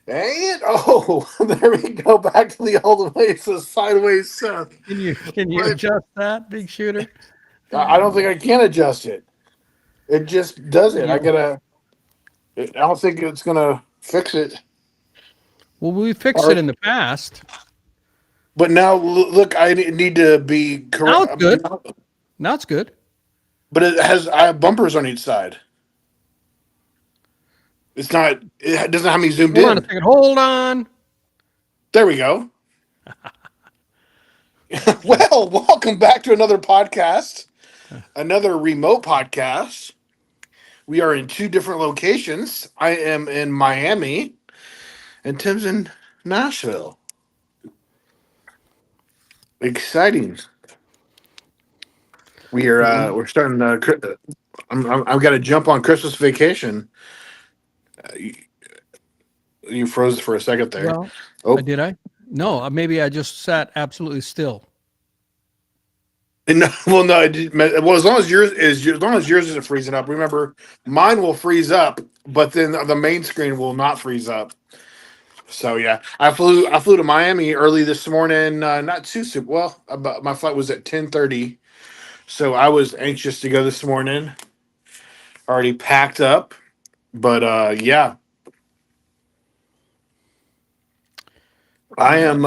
And there we go. Back to the old ways of sideways Seth. Can you But adjust that, big shooter? I don't think I can adjust it. It just does it. Yeah. I don't think it's gonna fix it. Well, we fixed Or, it in the past. but now look, I need to be Now correct. it's good. Now it's good. But I have bumpers on each side. It's not. It doesn't have me zoomed Hold on a in. second. Hold on. There we go. Well, welcome back to another podcast, another remote podcast. We are in two different locations. I am in Miami, and Tim's in Nashville. Exciting. Well, we We're starting. I've got to jump on Christmas vacation. You froze for a second there. well, Oh, did I? No, maybe I just sat absolutely still. no, well, no. Well, as long as yours isn't freezing up. Remember, mine will freeze up, but then the main screen will not freeze up. So yeah, I flew to Miami early this morning. Not too super. Well, about, my flight was at 10:30, so I was anxious to go this morning. Already packed up, but yeah, I Yeah. am.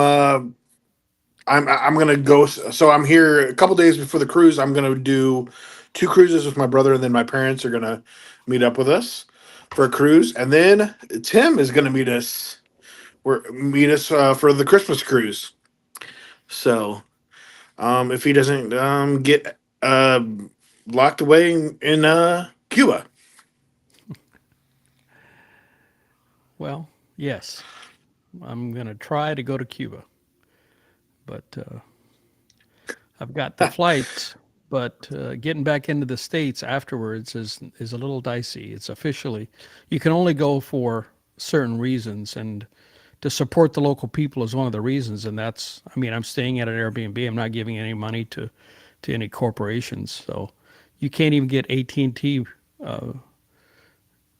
I'm gonna go. So I'm here a couple days before the cruise. I'm gonna do two cruises with my brother, and then my parents are gonna meet up with us for a cruise, and then Tim is gonna meet us for the Christmas cruise. So if he doesn't get locked away in Cuba. Well, yes. I'm going to try to go to Cuba, but I've got the flights. But getting back into the states afterwards is a little dicey. It's officially you can only go for certain reasons, and to support the local people is one of the reasons. And that's, I mean, I'm staying at an Airbnb. I'm not giving any money to any corporations, so you can't even get AT&T.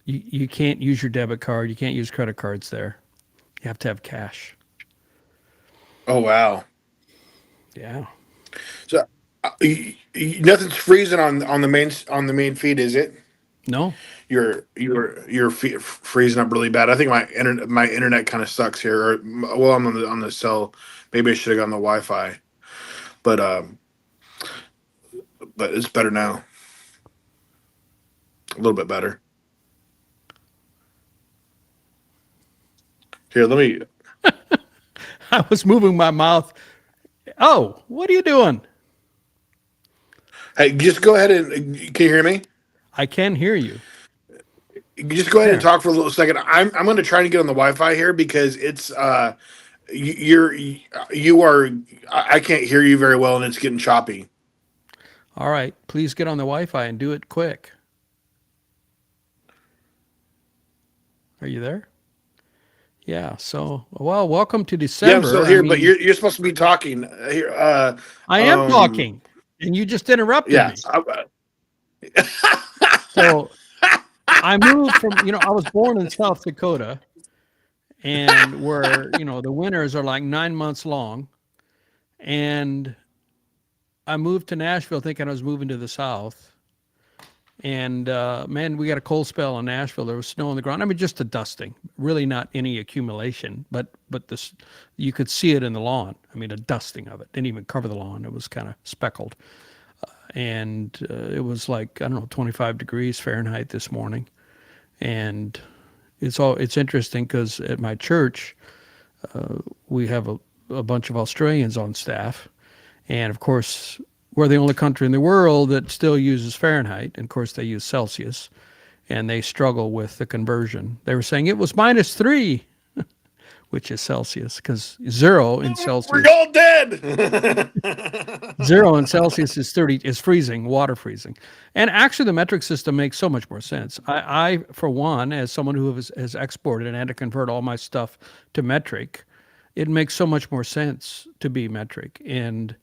You can't use your debit card. You can't use credit cards there. You have to have cash. Oh wow! Yeah. So nothing's freezing on the main feed, is it? No. Freezing up really bad. I think my internet kind of sucks here. Or, well, I'm on the cell. Maybe I should have gone the Wi-Fi, but but it's better now. A little bit better. Here, let me. I was moving my mouth. Oh, what are you doing? Hey, just go ahead and can you hear me? I can hear you. You just go ahead and There. talk for a little second. I'm going to try to get on the Wi-Fi here because it's you're you are I can't hear you very well and it's getting choppy. All right. Please get on the Wi-Fi and do it quick. Are you there? Yeah. So, well, welcome to Yeah, I'm still December. I here, but mean, you're supposed to be talking here. I am talking, and you just interrupted Yeah. me. So I moved from, I was born in South Dakota, and where, the winters are like 9 months long. And I moved to Nashville thinking I was moving to the South. And man, we got a cold spell in Nashville. There was snow on the ground. I mean, just a dusting, really not any accumulation, but this, you could see it in the lawn. I mean, a dusting of it. Didn't even cover the lawn. It was kind of speckled. And it was like, I don't know, 25 degrees Fahrenheit this morning. And it's interesting because at my church, we have a bunch of Australians on staff. And of course, we're the only country in the world that still uses Fahrenheit. And of course, they use Celsius, and they struggle with the conversion. They were saying it was -3, which is Celsius, because zero in We're Celsius, all dead. zero in Celsius is 30, is freezing, water freezing. And actually, the metric system makes so much more sense. I for one, as someone who has exported and had to convert all my stuff to metric, it makes so much more sense to be metric. And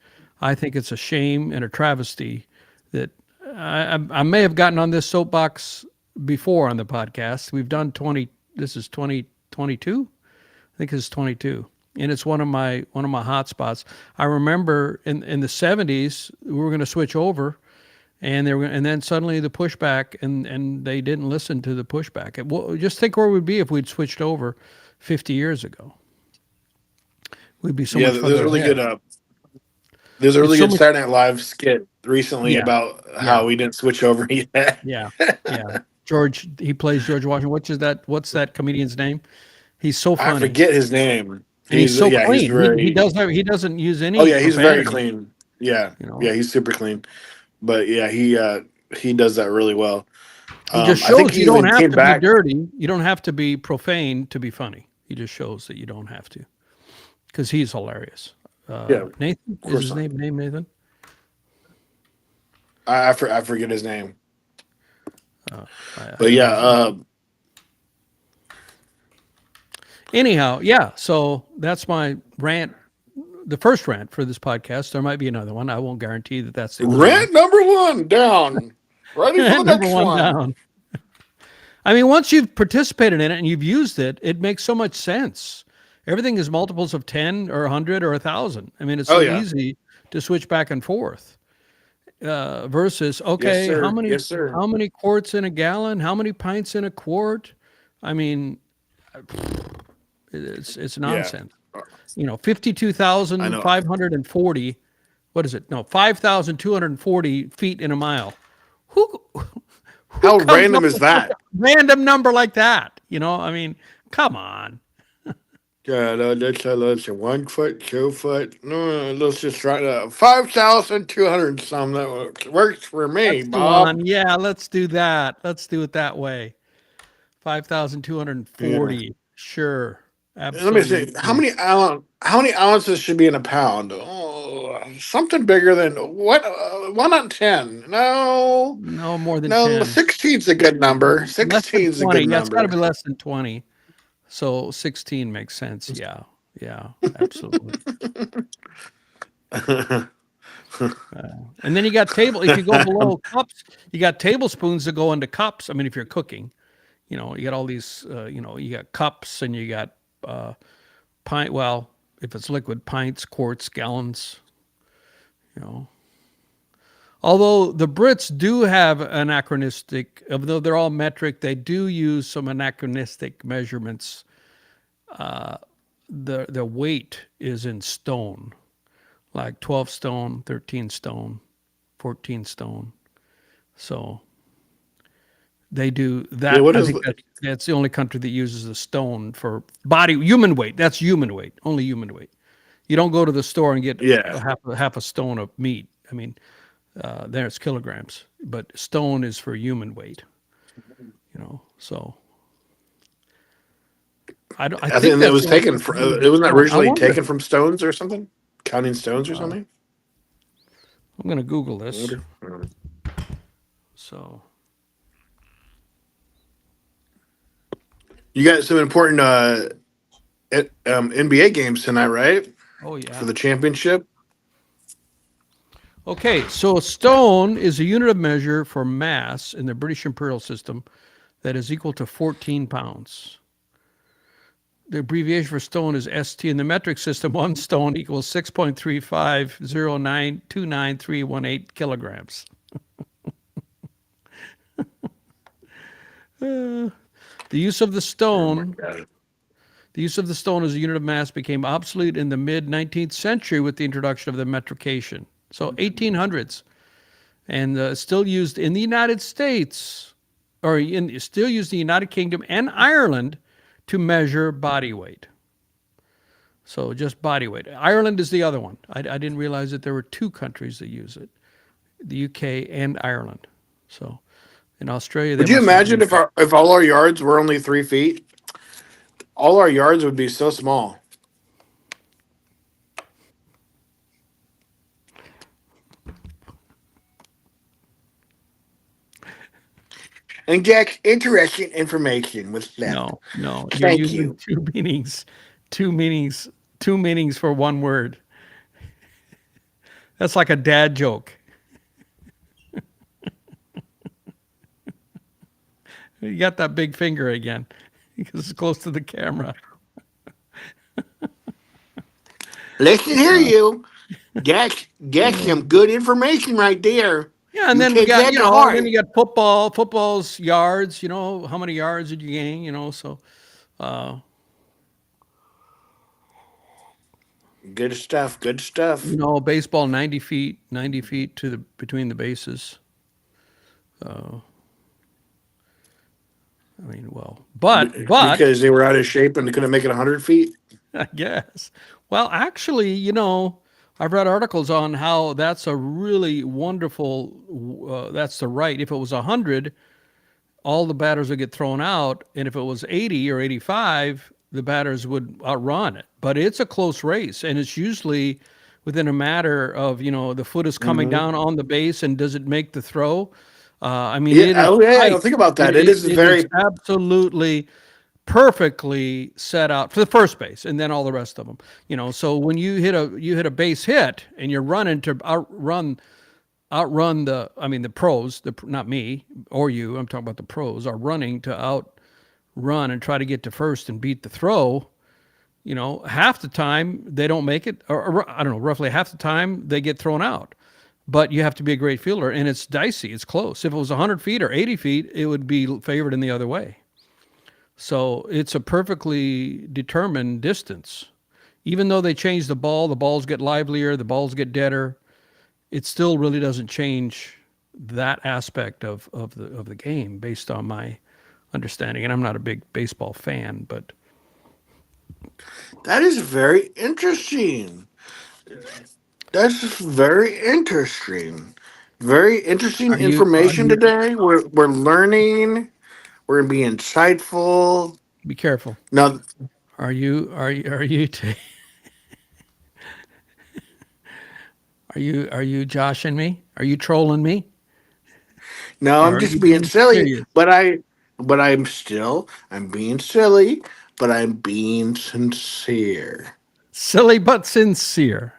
I think it's a shame and a travesty that I may have gotten on this soapbox before on the podcast. We've done 20, this is 2022. think it's 22, and it's one of my hot spots. I remember in the 70s we were going to switch over, and and then suddenly the pushback, and they didn't listen to the pushback. Well, just think where we'd be if we'd switched over 50 years ago. We'd be so Yeah, much further ahead. there's a It's really so good much. Saturday Night Live skit recently Yeah, about yeah, how we didn't switch over yet. yeah, yeah. George, he plays George Washington. What's that comedian's name? He's so I funny, forget his name. and he's He's so yeah, he's clean. He very. he doesn't use Oh any yeah, he's very profanity. clean. Yeah, You know, yeah, he's super clean. But yeah, he does that really well. he just I think shows he you don't even have came to be back. dirty. You don't have to be profane to be funny. He just shows that you don't have to, because he's hilarious. Yeah, of Nathan is course his not. name. Nathan. I forget his name. I But don't yeah, have. Anyhow, yeah. So that's my rant. The first rant for this podcast. There might be another one. I won't guarantee that that's the only one. rant number one down. Ready for the Number next one one. down. I mean, once you've participated in it and you've used it, it makes so much sense. Everything is multiples of 10 or 100 or 1,000. I mean, it's Oh so yeah, easy to switch back and forth. Versus, yes okay, sir, yes sir. how many quarts in a gallon? How many pints in a quart? I mean, it's Yeah, nonsense. 52,540. I know. What is it? No, 5,240 feet in a mile. Who who How comes random up is with such a that? random number like that? I mean, come on. Yeah, let's say 1 foot, 2 foot. No, let's just try 5,200 some. That works for me, That's the Bob. one. Yeah, let's do that. Let's do it that way. Yeah. 5,240. Sure. Let me see. Absolutely. How many ounces should be in a pound? Oh, something bigger than what? One on 10. No, No more than no. 10. 16's a good number. Less than 16's a good 20. Yeah, it's got to be number. less than 20. So 16 makes sense. Yeah. Yeah, absolutely. And then you got if you go below cups, you got tablespoons that go into cups. I mean, if you're cooking, you got all these, you got cups and you got pint. Well, if it's liquid, pints, quarts, gallons, you know. Although the Brits do have anachronistic, although they're all metric, they do use some anachronistic measurements. The weight is in stone, like 12 stone, 13 stone, 14 stone. So they do Yeah, that. what I is think that's the only country that uses the stone for human weight. That's human weight, only human weight. You don't go to the store and get yeah. half a stone of meat. I mean, there it's kilograms, but stone is for human weight. So I I think think it that's was the only taken country from. that It uses wasn't that stone. I originally wonder. taken from stones or something. Counting stones or something. I'm going to Google I this. wonder. So You got some important NBA games tonight, right? oh For yeah. the championship. Okay, so a stone is a unit of measure for mass in the British imperial system that is equal to 14 pounds. The abbreviation for stone is ST. In the metric system, one stone equals 6.350929318 kilograms. The use of the Oh my stone, god. the use of the stone as a unit of mass became obsolete in the mid 19th century with the introduction of the metrication. So 1800s, and still used in the United States, still used in the United Kingdom and Ireland to measure body weight. So just body weight. Ireland is the other one. I didn't realize that there were two countries that use it, the UK and Ireland. So in Australia, they Would you must have imagine used it. if all our yards were only 3 feet? All our yards would be so small. And get interesting information with Seth. No. You're Thank using you. two meanings, two meanings for one word. That's like a dad joke. You got that big finger again because it's close to the camera. Listen here, Uh, you. That's some good information right there. yeah, and You then we take got, that you to know, then heart. you got football. Football's yards. How many yards did you gain? So uh, Good stuff. Good stuff. baseball 90 feet to the between the bases. Uh, I mean, well, but Because they were out of shape and they couldn't make it 100 feet. I guess. Well, actually, I've read articles on how that's a really wonderful. That's the right. If it was 100, all the batters would get thrown out, and if it was 80 or 85, the batters would outrun it. But it's a close race, and it's usually within a matter of the foot is coming Hmm. down on the base, and does it make the throw? I mean, Yeah. it is Oh, yeah. I tight. don't think about that. It, It it, is it is very. absolutely perfectly set out for the first base, and then all the rest of them. So when you hit a base hit, and you're running to outrun the pros, not me or you, I'm talking about the pros, are running to outrun and try to get to first and beat the throw. Half the time they don't make it, or I don't know, roughly half the time they get thrown out. But you have to be a great fielder, and it's dicey. It's close. If it was 100 feet or 80 feet, it would be favored in the other way. So it's a perfectly determined distance. Even though they change the balls get livelier, the balls get deader. It still really doesn't change that aspect of the game based on my understanding. And I'm not a big baseball fan, but That is very interesting. That's very interesting. Very interesting are you are information you today. We're learning. We're being insightful. be careful. Now, Are you are you joshing me? Are you trolling me? now Or I'm are you just being being silly, serious? but I'm being silly, but I'm being sincere. Silly but sincere.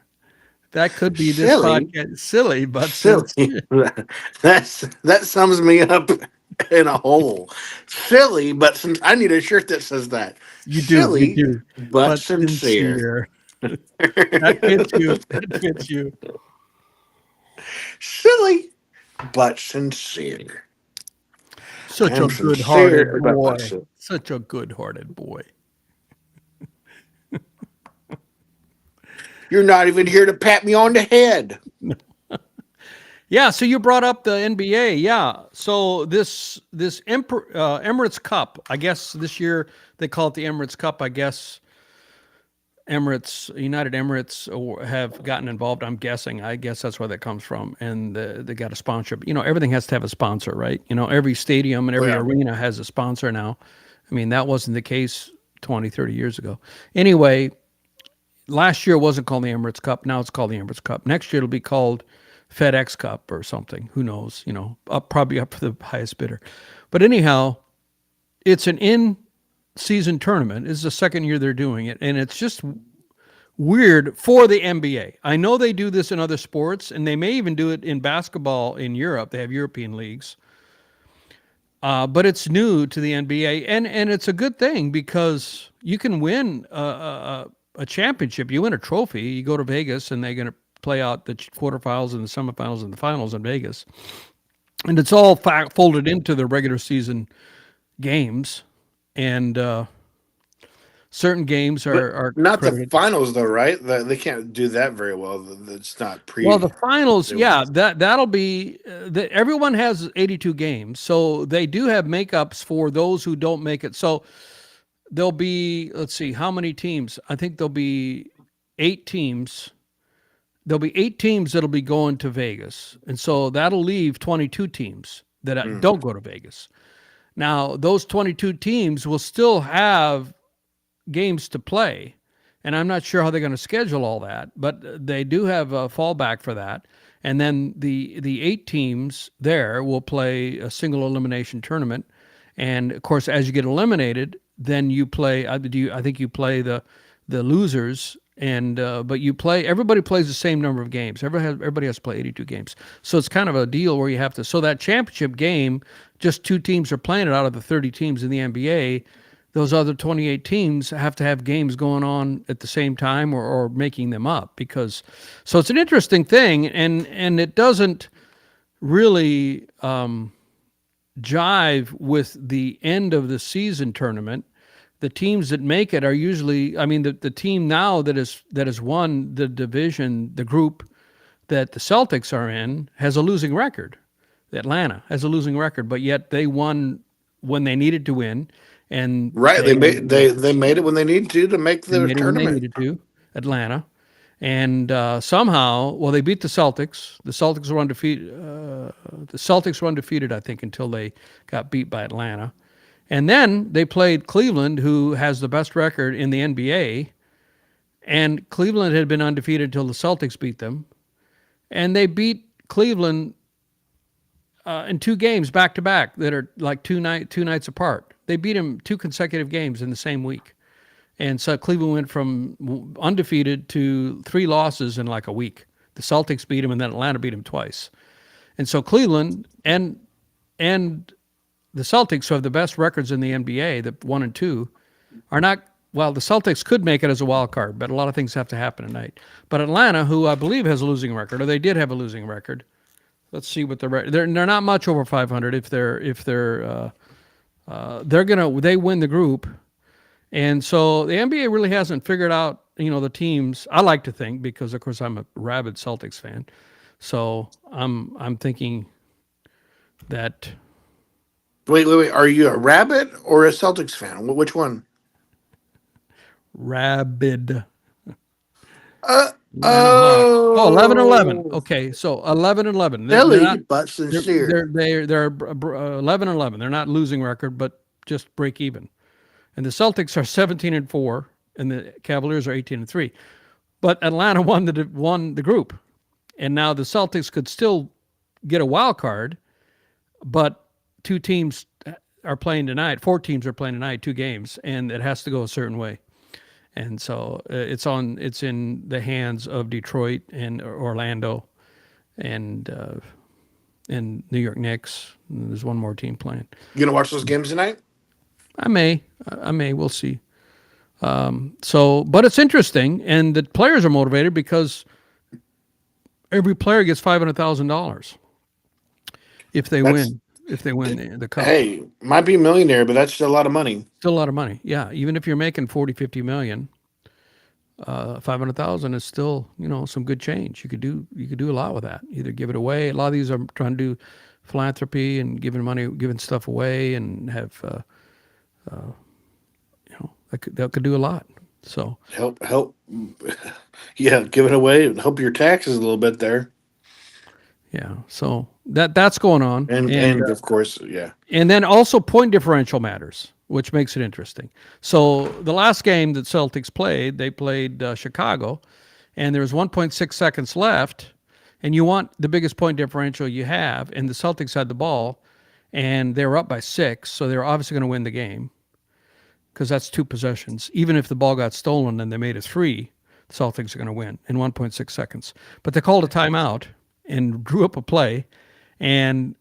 That could be this Silly, podcast. Silly but silly. sincere. That sums me up in a whole. Silly, but I need a shirt that says that. You do, you Silly, do. but But sincere. sincere. That fits you. That fits you. Silly, but sincere. I Such a am good-hearted sincere about boy. myself. Such a good-hearted boy. You're not even here to pat me on the head. Yeah, so you brought up the NBA. Yeah. So this Emirates Cup, I guess this year they call it the Emirates Cup. I guess United Emirates have gotten involved. I'm guessing. I guess that's where that comes from. And they got a sponsor. Everything has to have a sponsor, right? Every stadium and Oh, every yeah. arena has a sponsor now. I mean, that wasn't the case 20, 30 years ago. Anyway, last year it wasn't called the Emirates Cup. Now it's called the Emirates Cup. Next year it'll be called FedEx Cup or something. Who knows? Probably up for the highest bidder. But anyhow, it's an in-season tournament. It's the second year they're doing it, and it's just weird for the NBA. I know they do this in other sports, and they may even do it in basketball in Europe. They have European leagues. But it's new to the NBA, and it's a good thing because you can win a championship. You win a trophy. You go to Vegas, and they're going to play out the quarterfinals and the semifinals and the finals in Vegas, and it's all folded into the regular season games, and certain games But are not the credited. finals, though, right? They can't do that very well. It's not Well, the pre. finals, They yeah, won't. that'll be everyone has 82 games, so they do have makeups for those who don't make it. So there'll be, let's see, how many teams? I think there'll be 8 teams. There'll be 8 teams that'll be going to Vegas, and so that'll leave 22 teams that Mm. don't go to Vegas. Now, those 22 teams will still have games to play, and I'm not sure how they're going to schedule all that, but they do have a fallback for that. And then the 8 teams there will play a single elimination tournament, and of course, as you get eliminated, then you play. I think you play the losers, and but you play. Everybody plays the same number of games. Everybody has to play 82 games. So it's kind of a deal where you have to. So that championship game, just 2 teams are playing it out of the 30 teams in the NBA. those other 28 teams have to have games going on at the same time or making them up because so it's an interesting thing and it doesn't really jive with the end of the season tournament. The teams that make it are usually, I mean, the team now that has won the division, the group that the Celtics are in, has a losing record. Atlanta has a losing record, but yet they won when they needed to win, and Right. They made it when they needed to make they the made it when they tournament. needed to. Atlanta, and somehow, well, they beat the Celtics. The Celtics were undefeated. The Celtics were undefeated, I think, until they got beat by Atlanta. And then they played Cleveland, who has the best record in the NBA. And Cleveland had been undefeated until the Celtics beat them. And they beat Cleveland in 2 games back to back that are like two nights apart. They beat them 2 consecutive games in the same week. And so Cleveland went from undefeated to 3 losses in like a week. The Celtics beat them, and then Atlanta beat them twice. And so Cleveland and the Celtics, who have the best records in the NBA, the 1 and 2, are not. Well, the Celtics could make it as a wild card, but a lot of things have to happen tonight. But Atlanta, who I believe has a losing record, or they did have a losing record. Let's see what the record. They're not much over 500. If they win the group, and so the NBA really hasn't figured out the teams. I like to think because of course I'm a rabid Celtics fan, so I'm thinking that. Wait. Are you a Rabbit or a Celtics fan? Which one? Rabid. Uh, Oh, 11-11. oh, Okay, so 11-11. They're Philly, not. but sincere. They're 11-11. They're not losing record, but just break even. And the Celtics are 17-4, and the Cavaliers are 18-3. But Atlanta won the group, and now the Celtics could still get a wild card, but 2 teams are playing tonight. 4 teams are playing tonight, 2 games, and it has to go a certain way. And so it's in the hands of Detroit and Orlando and New York Knicks. And there's one more team playing. You gonna watch those games tonight? I may. We'll see. But it's interesting, and the players are motivated because every player gets $500,000 if they win. If they win the cup. Hey, might be a millionaire, but that's still a lot of money. Still a lot of money. Yeah. Even if you're making 40, 50 million, 500,000 is still, some good change. You could do a lot with that. Either give it away. A lot of these are trying to do philanthropy and giving stuff away and have, that could do a lot. So help. Yeah. Give it away and help your taxes a little bit there. Yeah. So that's going on. And of course, yeah. And then also point differential matters, which makes it interesting. So the last game that Celtics played, they played Chicago, and there was 1.6 seconds left, and you want the biggest point differential you have, and the Celtics had the ball, and they were up by 6, so they were obviously going to win the game because that's 2 possessions. Even if the ball got stolen and they made it 3, the Celtics are going to win in 1.6 seconds. But they called a timeout and drew up a play and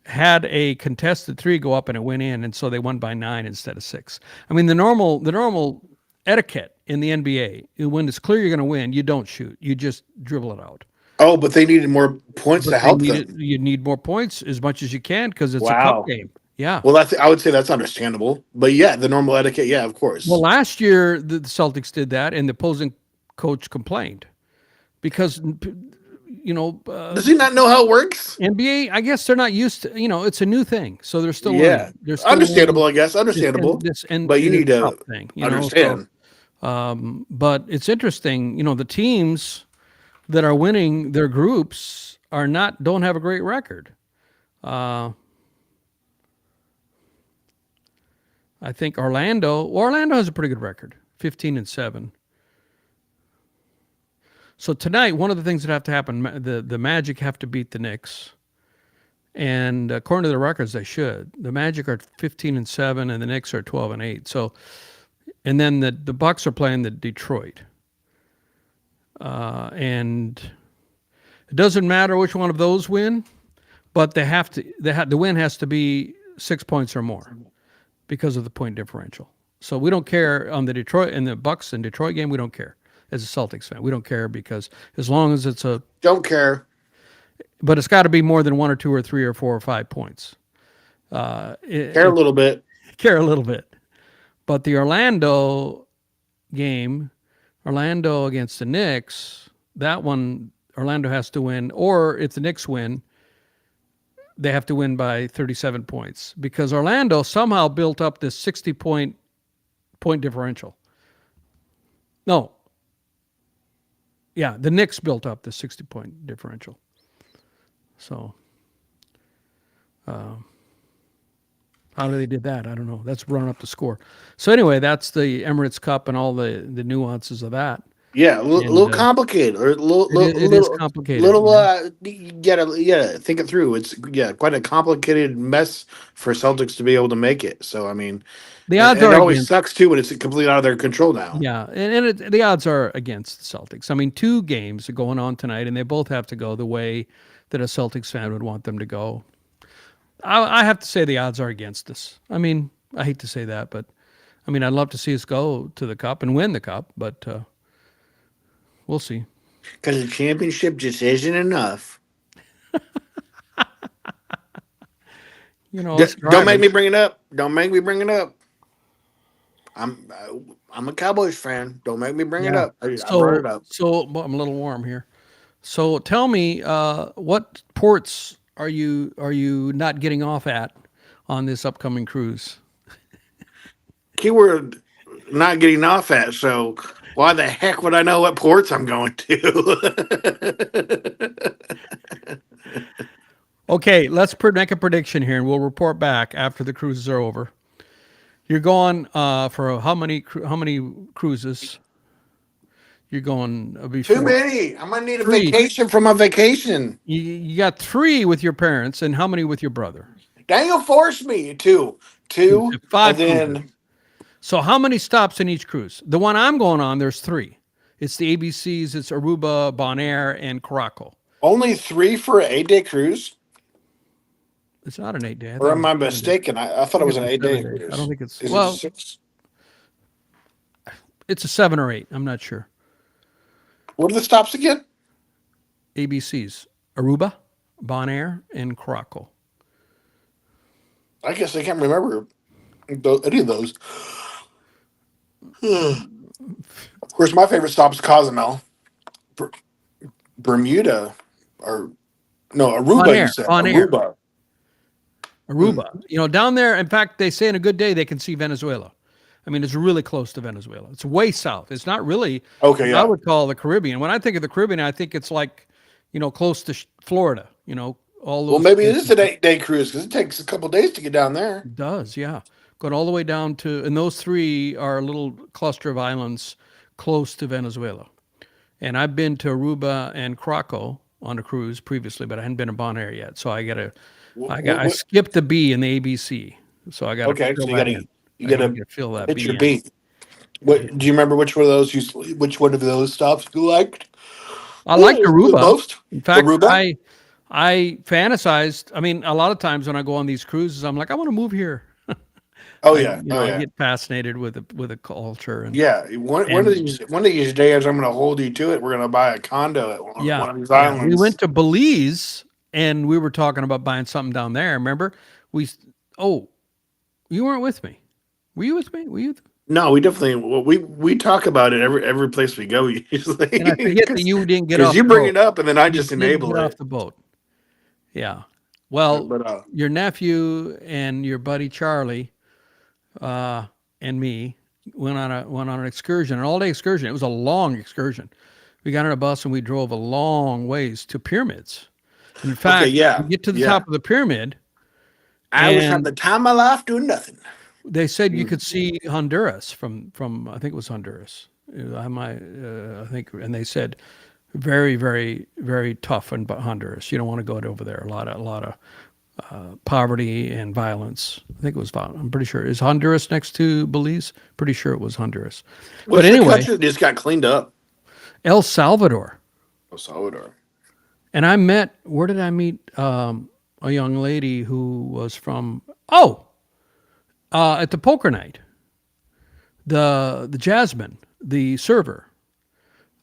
had a contested 3 go up and it went in, and so they won by 9 instead of 6. I mean, the normal etiquette in the NBA, when it's clear you're going to win, you don't shoot. You just dribble it out. Oh, but they needed more points to help them. You need more points as much as you can because it's a cup game. Yeah. Well, I would say that's understandable. But yeah, the normal etiquette, yeah, of course. Well, last year the Celtics did that, and the opposing coach complained because does he not know how it works? NBA, I guess they're not used to. It's a new thing, so they're still learning. They're still understandable, learning. I guess. Understandable. But you need to understand. But it's interesting. The teams that are winning their groups don't have a great record. I think Orlando has a pretty good record, 15-7. So tonight, one of the things that have to happen, the Magic have to beat the Knicks, and according to the records, they should. The Magic are 15-7, and the Knicks are 12-8. So, and then the Bucks are playing the Detroit, and it doesn't matter which one of those win, but they have to. The win has to be 6 points or more. because of the point differential. So we don't care on the Detroit and the Bucks and Detroit game. We don't care as a Celtics fan. We don't care because as long as it's a, Don't care. but it's got to be more than 1 or 2 or 3 or 4 or 5 points. Care a little bit. Care a little bit. But the Orlando game, Orlando against the Knicks, that one Orlando has to win, or if the Knicks win, they have to win by 37 points because Orlando somehow built up this 60 point differential. No. Yeah, the Knicks built up the 60 point differential. So, how they did that, I don't know. That's running up the score. So anyway, that's the Emirates Cup and all the nuances of that. Yeah, a little And, complicated, or it is complicated. little. Yeah. You gotta think it through. It's quite a complicated mess for Celtics to be able to make it. So I mean, The odds it are always against. sucks too when it's completely out of their control now. Yeah, and the odds are against the Celtics. I mean, 2 games are going on tonight, and they both have to go the way that a Celtics fan would want them to go. I have to say the odds are against us. I mean, I hate to say that, but I mean, I'd love to see us go to the Cup and win the Cup, but we'll see. Because the championship just isn't enough. You know, Don't make me bring it up. Don't make me bring it up. I'm a Cowboys fan. Don't make me bring it up. I brought it up. So well, I'm a little warm here. So tell me, what ports are you not getting off at on this upcoming cruise? Keyword not getting off at. So why the heck would I know what ports I'm going to? Okay, let's make a prediction here, and we'll report back after the cruises are over. You're going for how many cruises? You're going before. Too many. I'm gonna need a 3. vacation from a vacation. You got 3 with your parents, and how many with your brother? Daniel forced me to 5 and then cruises. So how many stops in each cruise? The one I'm going on, there's 3. It's the ABCs. It's Aruba, Bonaire, and Curacao. only 3 for an 8-day cruise. It's not an 8-day. Or am I mistaken? I thought it was an 8-day cruise. I don't think it's. Is Well, it 6? it's a 7 or 8. I'm not sure. What are the stops again? ABCs: Aruba, Bonaire, and Curacao. I guess I can't remember any of those. Of course, my favorite stop is Cozumel, Bermuda, or no, Aruba. Bonaire, You said Bonaire. Aruba. You know, down there, in fact, they say in a good day they can see Venezuela. I mean, it's really close to Venezuela. It's way south. It's not really Okay, what yeah. I would call the Caribbean. When I think of the Caribbean, I think it's like, you know, close to Florida. You know, all those. Well, maybe it is an 8-day cruise because it takes a couple days to get down there. It does, yeah. Going all the way down to, and those 3 are a little cluster of islands close to Venezuela. And I've been to Aruba and Curacao on a cruise previously, but I hadn't been to Bonaire yet. So I skipped the B in the ABC. So I got to Okay, so you gotta fill that hit B your in. beat. What do you remember? Which one of those stops you liked? I liked Aruba. The most? In fact, Aruba? I fantasized. I mean, a lot of times when I go on these cruises, I'm like, I want to move here. Oh yeah, I get fascinated with the culture. And yeah. One of these days, I'm going to hold you to it. We're going to buy a condo at one of these islands. We went to Belize, and we were talking about buying something down there. Remember? You weren't with me. Were you with me? No, we definitely we talk about it every place we go usually. And I forget that you didn't get off. You the bring boat. it up, and then I just You didn't enable get it. off the boat. Yeah. Well, But your nephew and your buddy Charlie, and me went on an excursion, an all-day excursion. It was a long excursion. We got on a bus and we drove a long ways to pyramids. In fact, we get to the top of the pyramid. I was having the time of my life doing nothing. They said you could see Honduras from I think it was Honduras. I think, and they said very, very, very tough in Honduras. You don't want to go over there. A lot of poverty and violence. I think it was violent. I'm pretty sure. Is Honduras next to Belize? Pretty sure it was Honduras. What's but anyway, the country that just got cleaned up? El Salvador. El Salvador. And where did I meet a young lady who was from, At the poker night, the Jasmine, the server,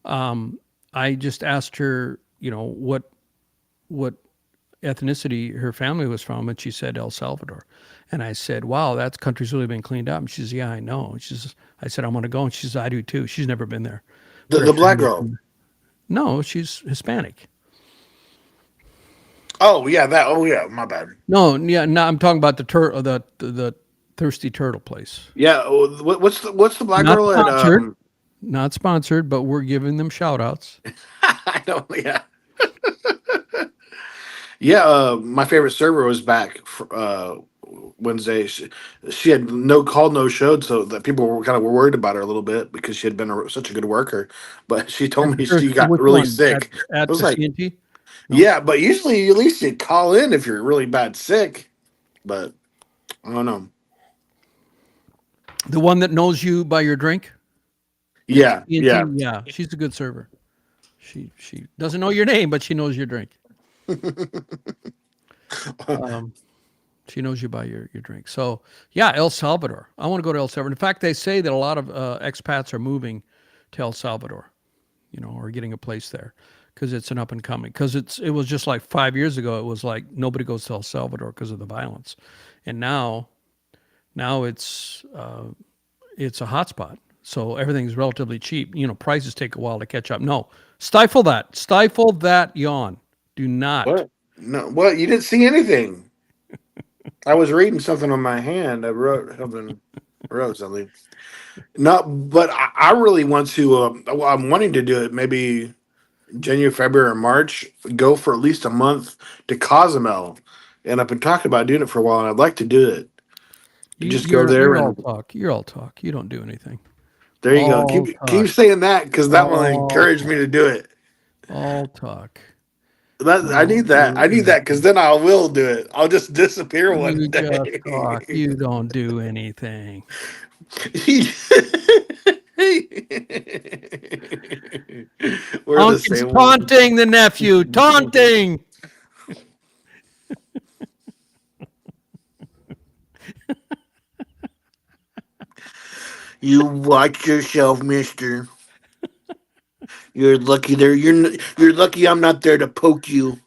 I just asked her, what ethnicity her family was from, and she said El Salvador. And I said, "Wow, that country's really been cleaned up." And she says, "Yeah, I know." And I said, "I'm going to go." And she says, "I do too." She's never been there, The but her the black family's girl. been there. No, she's Hispanic. Oh yeah, that. Oh yeah, my bad. No, yeah, no, I'm talking about the thirsty turtle place. Yeah. What's the black Not girl at sponsored, not sponsored, but we're giving them shout outs. I don't. Yeah. Yeah. My favorite server was back Wednesday. She had no called, no showed, so that people were worried about her a little bit because she had been such a good worker. But she At told the me she thirsty, got which really one? sick. I At was the like, CNT? No, yeah, but usually at least you call in if you're really bad sick. But I don't know. the one that knows you by your drink at Yeah, CNT. yeah. Yeah, she's a good server. She doesn't know your name, but she knows your drink. Um, she knows you by your drink. So yeah, El Salvador. I want to go to El Salvador. In fact, they say that a lot of expats are moving to El Salvador. Or getting a place there because it's an up and coming. Because it was just like 5 years ago. It was like nobody goes to El Salvador because of the violence, and now it's a hotspot. So everything's relatively cheap. Prices take a while to catch up. No, stifle that yawn. Do not. What? No, what? You didn't see anything. I was reading something on my hand. I wrote something. Wrote something. No, but I really want to. Well, I'm wanting to do it. Maybe January, February, or March. Go for at least a month to Cozumel, and I've been talking about doing it for a while, and I'd like to do it. Just go there You're all and talk. You're all talk. You don't do anything. there you go. All Keep talk. saying that because that will All encourage me talk. to do it. All talk. I Don't need that. do I need that because anything. then I will do it. I'll just disappear one You just talk. day. You don't do anything. We're the Unc is same one. taunting the nephew. Taunting. You watch yourself, mister. You're lucky there. You're lucky I'm not there to poke you.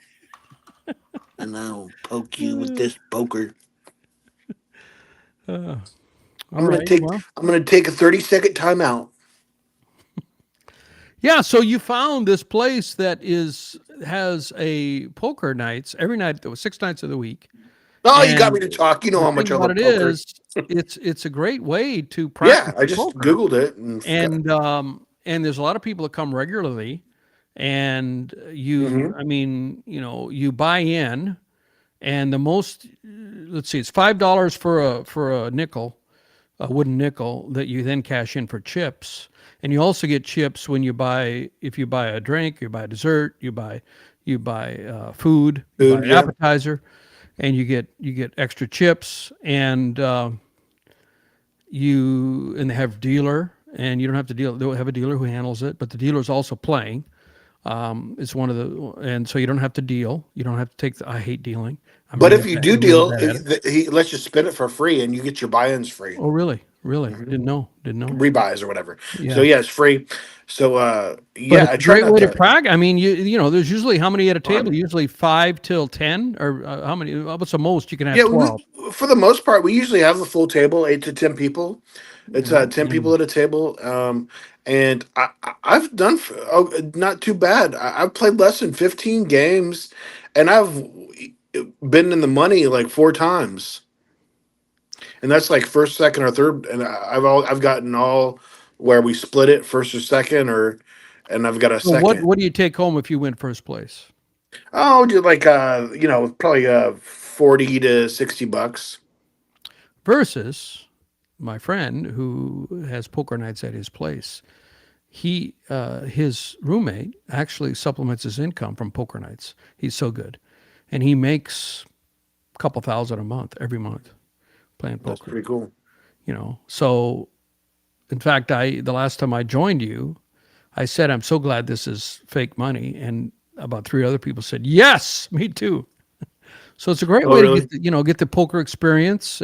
And I'll poke you with this poker. All right. Well, I'm gonna take a 30-second timeout. yeah. So you found this place that has a poker nights every night. There was 6 nights of the week, Oh, you got me and to talk. You know the how thing much I about love it poker. is, it's a great way to Yeah, practice I your just poker, Googled it and and there's a lot of people that come regularly, and hmm you buy in, and the most, let's see, it's $5 for a nickel, a wooden nickel that you then cash in for chips. And you also get chips when if you buy a drink, you buy a dessert, you buy food, you buy food. an Yeah, appetizer, and you get extra chips, and they have dealer, and you don't have to deal. They'll have a dealer who handles it, but the dealer is also playing. It's one of and so you don't have to deal. You don't have to take I hate dealing. I'm but really if you bad, do I'm really deal, bad at it. he lets you spin it for free, and you get your buy-ins free. Oh, really? Really? hmm Didn't know. Rebuys or whatever. So Yeah. yeah, it's free. So But yeah, it's I a try great not way to to. practice. I mean, there's usually how many at a table? Um, Usually 5 till 10, or how many? What's the most you can have? yeah, 12. for the most part, we usually have a full table, 8 to 10 people. It's Yeah. 10 people at a table, and I've done not too bad. I've played less than 15 games, and I've been in the money like 4 times, and that's like first, second, or third. And I've gotten all where we split it first or second, and I've got a So what second. what do you take home if you win first place? Oh, do like probably 40 to 60 bucks. Versus my friend who has poker nights at his place. His roommate actually supplements his income from poker nights. He's so good, and he makes a couple thousand a month every month playing That's poker. pretty cool. So in fact, the last time I joined you, I said I'm so glad this is fake money, and about 3 other people said yes, me too. So it's a great Oh, way to get really? get the poker experience,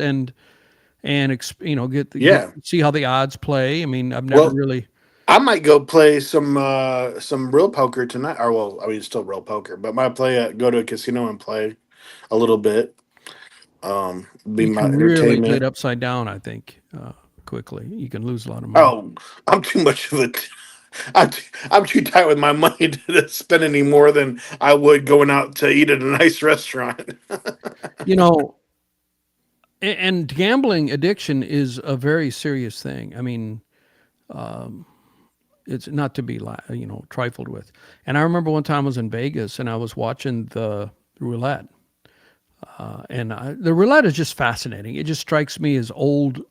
and get Yeah. see how the odds play. I mean, I've never Well, really. I might go play some real poker tonight. Or well, I mean, it's still real poker, but might play go to a casino and play a little bit. Be You my can really play it entertainment. upside down, I think, quickly. You can lose a lot of money. Oh, I'm too much of a. I'm too tight with my money to spend any more than I would going out to eat at a nice restaurant. You know, and gambling addiction is a very serious thing. I mean, it's not to be trifled with. And I remember one time I was in Vegas and I was watching the roulette, the roulette is just fascinating. It just strikes me as old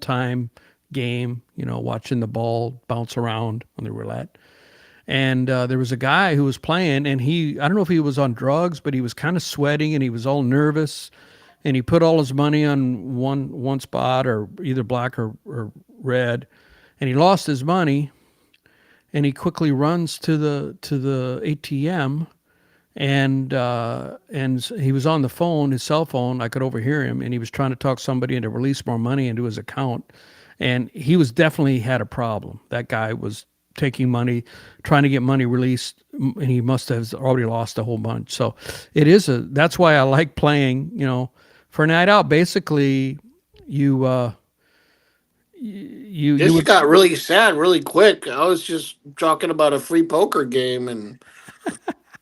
time game. Watching the ball bounce around on the roulette. And there was a guy who was playing, and I don't know if he was on drugs, but he was kind of sweating and he was all nervous. And he put all his money on one spot, or either black or red, and he lost his money. And he quickly runs to the ATM, and he was on the phone, his cell phone. I could overhear him, and he was trying to talk somebody into release more money into his account. And he was definitely had a problem. That guy was taking money, trying to get money released, and he must have already lost a whole bunch. So that's why I like playing. For a night out, basically, you you This would. got really sad really quick. I was just talking about a free poker game, and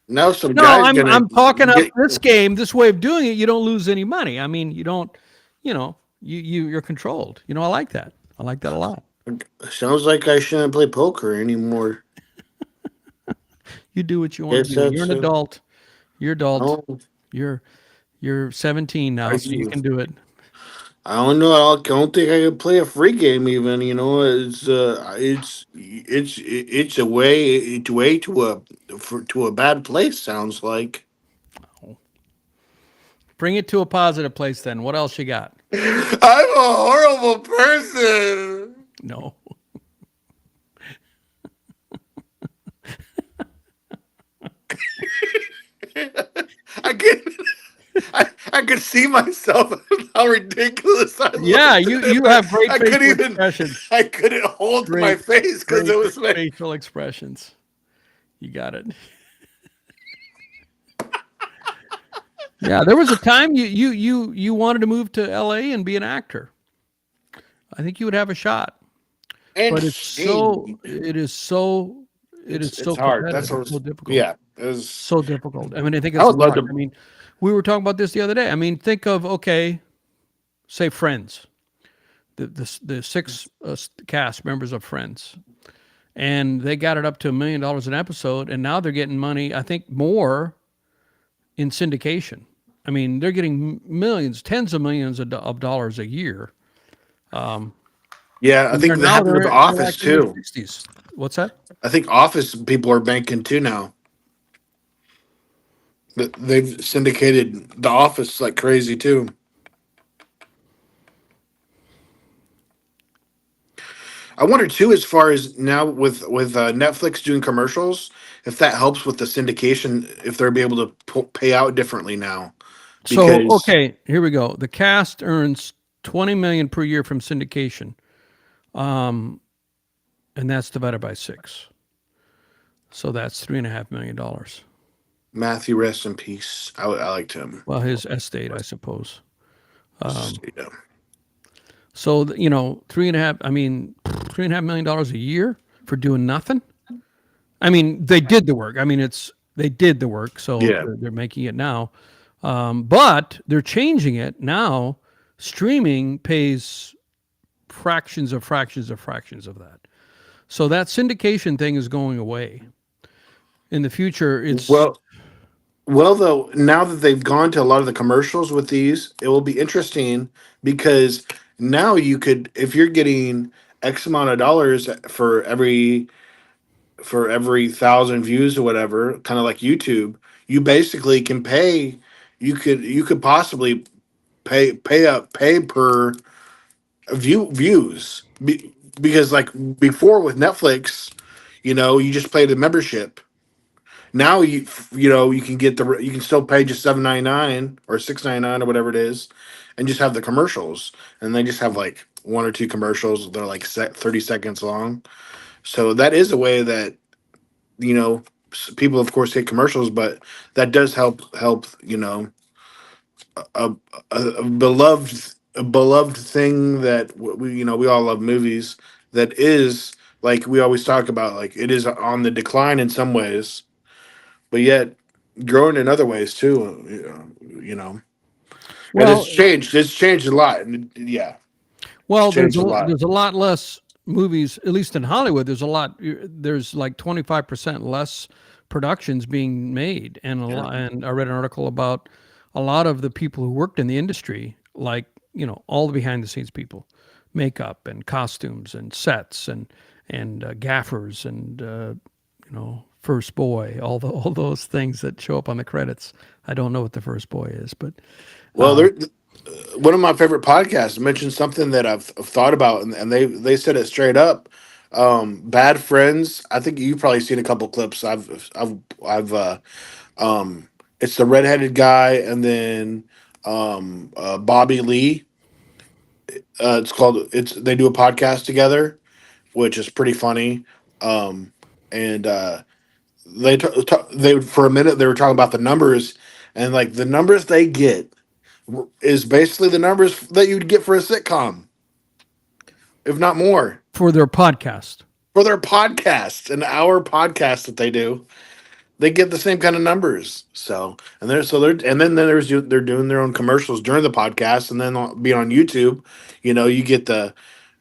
now some No, guy's I'm gonna I'm talking up get. this game. This way of doing it, you don't lose any money. I mean, you don't. You're controlled. I like that. I like that a lot. Sounds like I shouldn't play poker anymore. You do what you want Guess to do. You're that's. an adult. You're adult. Oh, You're you're 17 I now, so you can do it. I don't know. I don't think I could play a free game even. It's a way to a bad place. Sounds like. Bring it to a positive place. Then what else you got? I'm a horrible person. No. I can I could see myself how ridiculous I Yeah, looked. you have great I couldn't facial even expressions. I couldn't hold my Great, face because great it was like facial expressions. You got it. Yeah, there was a time you wanted to move to LA and be an actor. I think you would have a shot. and But it is it's so hard. That's competitive. what It's so was, difficult. yeah. It was, So difficult. I mean, I think I it's would love luck. to. I mean, we were talking about this the other day. I mean, think of, okay, say Friends, the six cast members of Friends, and they got it up to $1 million an episode, and now they're getting money, I think, more in syndication. I mean, they're getting millions, tens of millions of dollars a year. Yeah, I And think that happened with The they're Office like in their too. 60s. What's that? I think Office people are banking too now. They've syndicated The Office like crazy too. I wonder too, as far as now with Netflix doing commercials, if that helps with the syndication, if they'll be able to pay out differently now, So, because okay, here we go. The cast earns 20 million per year from syndication. And that's divided by 6. So that's $3.5 million. Matthew, rest in peace. I liked him. Well, his estate, I suppose. Yeah. So, three and a half, I mean, $3.5 million a year for doing nothing. I mean, they did the work. I mean, they did the work. So Yeah. they're making it now. But they're changing it now. Streaming pays fractions of fractions of fractions of that. So that syndication thing is going away. In the future, it's Well, though, now that they've gone to a lot of the commercials with these, it will be interesting because now you could, if you're getting X amount of dollars for every thousand views or whatever, kind of like YouTube, you basically can pay. You could possibly pay per views because like before with Netflix, you just pay the membership. Now you can get you can still pay just $7.99 or $6.99 or whatever it is, and just have the commercials, and they just have like one or two commercials. They're like 30 seconds long. So that is a way that people of course hate commercials, but that does help a, a beloved thing that we all love movies, that is, like we always talk about, like it is on the decline in some ways, but yet growing in other ways too. And it's Well, changed. It's changed a lot. And yeah, it's well, changed a lot. there's a lot less movies, at least in Hollywood. There's like 25% less productions being made, and Yeah. and I read an article about a lot of the people who worked in the industry, like all the behind the scenes people, makeup and costumes and sets and gaffers and first boy, all those things that show up on the credits. I don't know what the first boy is, but Well, one of my favorite podcasts mentioned something that I've thought about, and they said it straight up. Bad Friends. I think you've probably seen a couple clips. I've it's the redheaded guy, and then Bobby Lee. It's they do a podcast together, which is pretty funny. And they for a minute they were talking about the numbers, and like the numbers they get is basically the numbers that you'd get for a sitcom, if not more, for their podcast. for their podcast, an hour podcast that they do. They get the same kind of numbers. And then they're doing their own commercials during the podcast, and then being on YouTube, you get the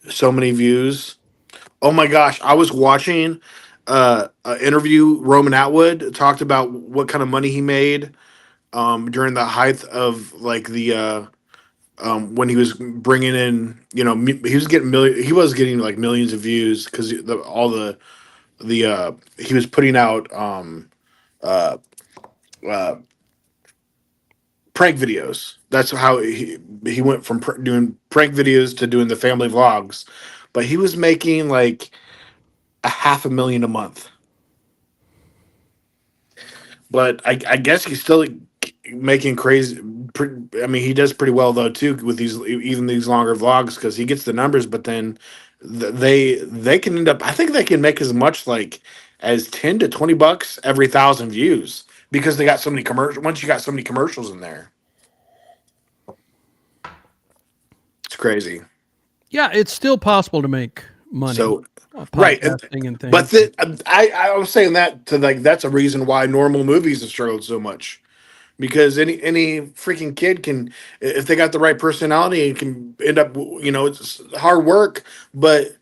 so many views. Oh my gosh, I was watching an interview. Roman Atwood talked about what kind of money he made during the height of like the when he was bringing in, he was getting like millions of views because all the he was putting out uh, uh, prank videos. That's how he went from doing prank videos to doing the family vlogs. But he was making like a half a million a month. But I guess he's still making crazy. I mean, he does pretty well though too with these longer vlogs because he gets the numbers. But then they can end up. I think they can make as much like as $10 to $20 every 1,000 views because they got so many commercials. Once you got so many commercials in there, it's crazy. Yeah, it's still possible to make money So right, podcasting and but things. I was saying that to like that's a reason why normal movies have struggled so much because any freaking kid can, if they got the right personality, and can end up, it's hard work, but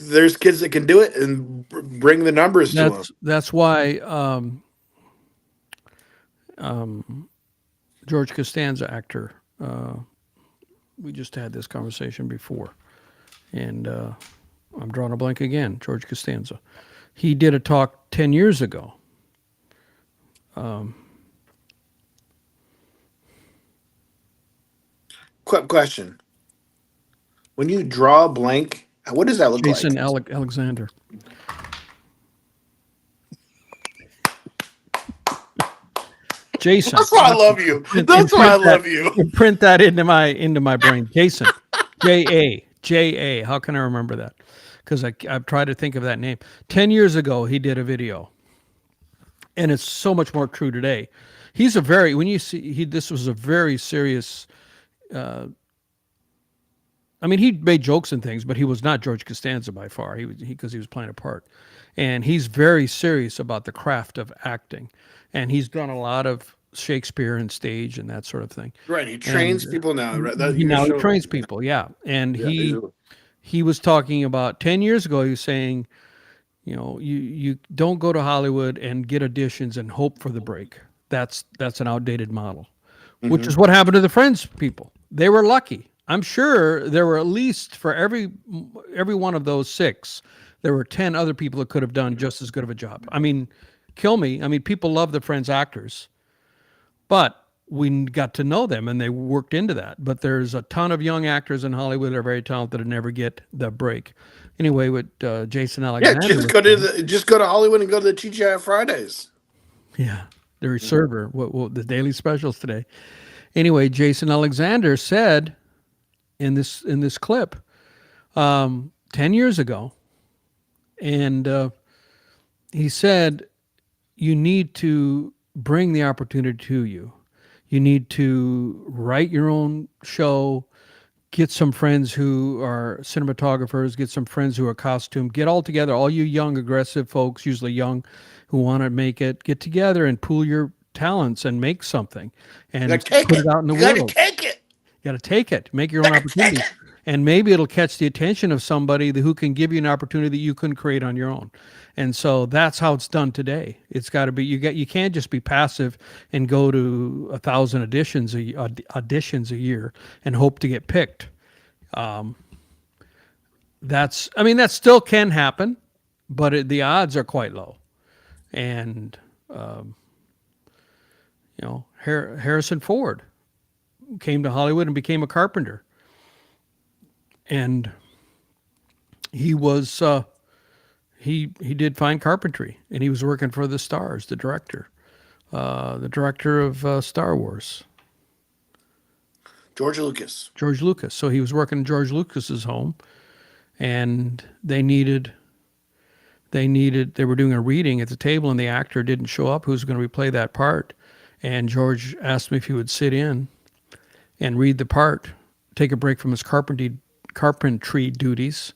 there's kids that can do it and bring the numbers to them. That's why George Costanza, actor. We just had this conversation before, and I'm drawing a blank again. George Costanza. He did a talk 10 years ago. Quick question: when you draw a blank, what does that look like? Alexander. Jason. That's why I love you. And That's why I print that, love you. and print that into my brain. Jason. J A. How can I remember that? Because I've tried to think of that name. 10 years ago, he did a video, and it's so much more true today. He's a very, when you see, this was a very serious, I mean, he made jokes and things, but he was not George Costanza by far. Because he was playing a part, and he's very serious about the craft of acting, and he's done a lot of Shakespeare and stage and that sort of thing. Right, he trains And people now. Right, he trains people, yeah. And Yeah, he was talking about 10 years ago. He was saying, you don't go to Hollywood and get auditions and hope for the break. That's an outdated model, which is what happened to the Friends people. They were lucky. I'm sure there were at least for every one of those 6, there were 10 other people that could have done just as good of a job. I mean, kill me. I mean, people love the Friends actors, but we got to know them and they worked into that. But there's a ton of young actors in Hollywood that are very talented and never get the break. Anyway, with Jason yeah. Alexander, Just go to Hollywood and go to the TGI Fridays. yeah, their server, the daily specials today. Anyway, Jason Alexander said in this clip 10 years ago, and he said you need to bring the opportunity to you. You need to write your own show, get some friends who are cinematographers, get some friends who are costume, get all together, all you young, aggressive folks, usually young, who want to make it, get together and pool your talents and make something You gotta and take put it it. out in the You gotta world. take it. You got to take it, make your You own gotta take opportunity. it. And maybe it'll catch the attention of somebody who can give you an opportunity that you couldn't create on your own. And so that's how it's done today. It's got to be you can't just be passive and go to 1,000 auditions a year and hope to get picked. That still can happen, but the odds are quite low. And Harrison Ford came to Hollywood and became a carpenter, and he was he did fine carpentry, and he was working for the stars, the director of Star Wars, George Lucas. George Lucas. So he was working in George Lucas's home, and they were doing a reading at the table, and the actor didn't show up who's going to replay that part. And George asked me if he would sit in and read the part, take a break from his carpentry duties,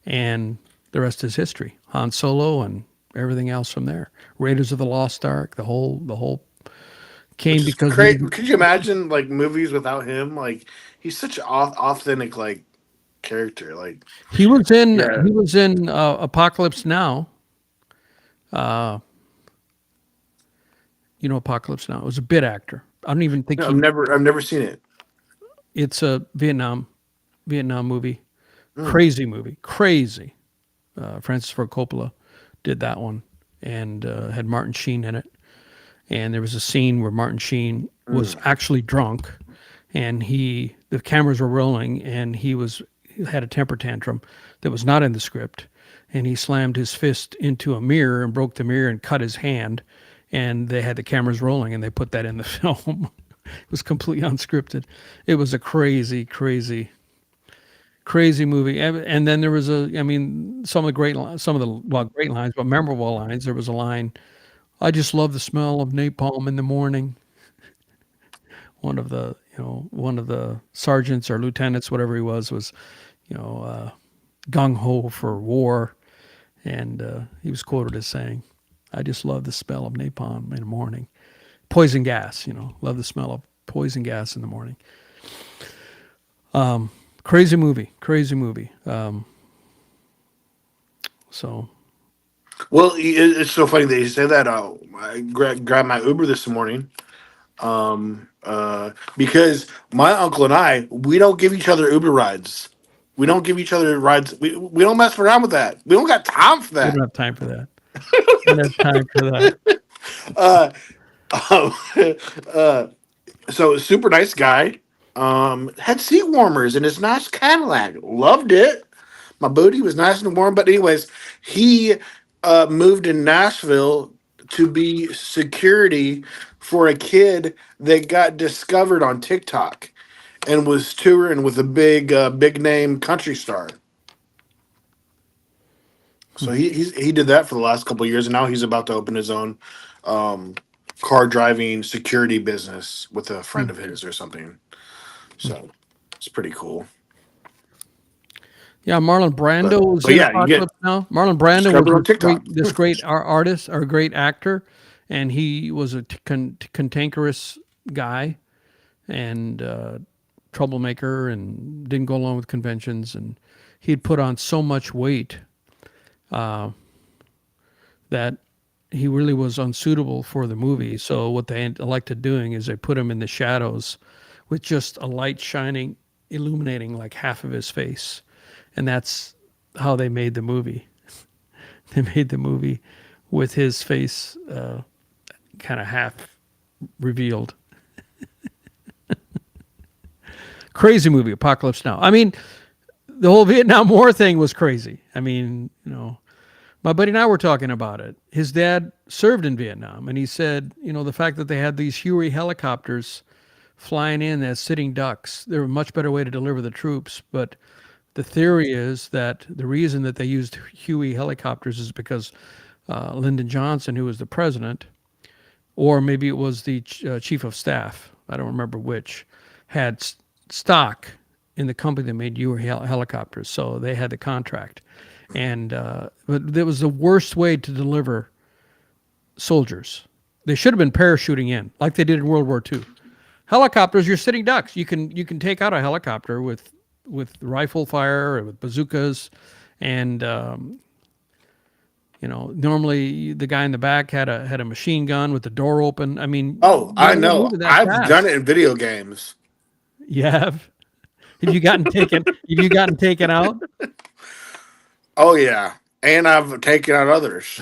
and the rest is history. Han Solo and everything else from there. Raiders of the Lost Ark, the whole came Which is because he great. didn't. Could you imagine like movies without him? Like he's such an authentic like character. Like He was in yeah, Apocalypse Now. Uh, Apocalypse Now. It was a bit actor. I don't even think no, he. I've never seen it. It's a Vietnam movie. Mm. Crazy movie. Crazy. Francis Ford Coppola did that one, and had Martin Sheen in it. And there was a scene where Martin Sheen was actually drunk, and the cameras were rolling, and he had a temper tantrum that was not in the script, and he slammed his fist into a mirror and broke the mirror and cut his hand, and they had the cameras rolling, and they put that in the film. It was completely unscripted. It was a crazy, crazy, crazy movie. And then there was some of the great lines, great lines, but memorable lines. There was a line, "I just love the smell of napalm in the morning." One of the sergeants or lieutenants, whatever he was, gung ho for war, and he was quoted as saying, "I just love the smell of napalm in the morning." Poison gas, love the smell of poison gas in the morning. Crazy movie, crazy movie. So Well, it's so funny that you say that. I grabbed my Uber this morning, because my uncle and we don't give each other Uber rides. We don't give each other rides. We don't mess around with that. We don't got time for we that. don't have time for that. We don't have time for that. Uh, uh, so super nice guy. Had seat warmers in his nice Cadillac. Loved it. My booty was nice and warm. But anyways, he moved in Nashville to be security for a kid that got discovered on TikTok and was touring with a big name country star. So he did that for the last couple of years, and now he's about to open his own um, car driving security business with a friend of his or something. So it's pretty cool. Yeah, Marlon But Brando was but in yeah, you get Apocalypse Now. Marlon Brando was discovered on TikTok. this great artist or great actor, and he was a cantankerous guy and troublemaker, and didn't go along with conventions, and he'd put on so much weight that he really was unsuitable for the movie. So what they elected doing is they put him in the shadows with just a light shining, illuminating like half of his face. And that's how they made the movie. They made the movie with his face kind of half revealed. Crazy movie, Apocalypse Now. The whole Vietnam War thing was crazy. My buddy and I were talking about it. His dad served in Vietnam, and he said, the fact that they had these Huey helicopters flying in as sitting ducks. They're a much better way to deliver the troops. But the theory is that the reason that they used Huey helicopters is because Lyndon Johnson, who was the president, or maybe it was the chief of staff, I don't remember which, had stock in the company that made Huey helicopters. So they had the contract. And but that was the worst way to deliver soldiers. They should have been parachuting in, like they did in World War II. Helicopters, you're sitting ducks. You can take out a helicopter with rifle fire or with bazookas, and normally the guy in the back had a machine gun with the door open. I mean, I they're know. moving that I've fast. done it in video games. You have? Have you gotten taken? Have you gotten taken out? Oh yeah, and I've taken out others.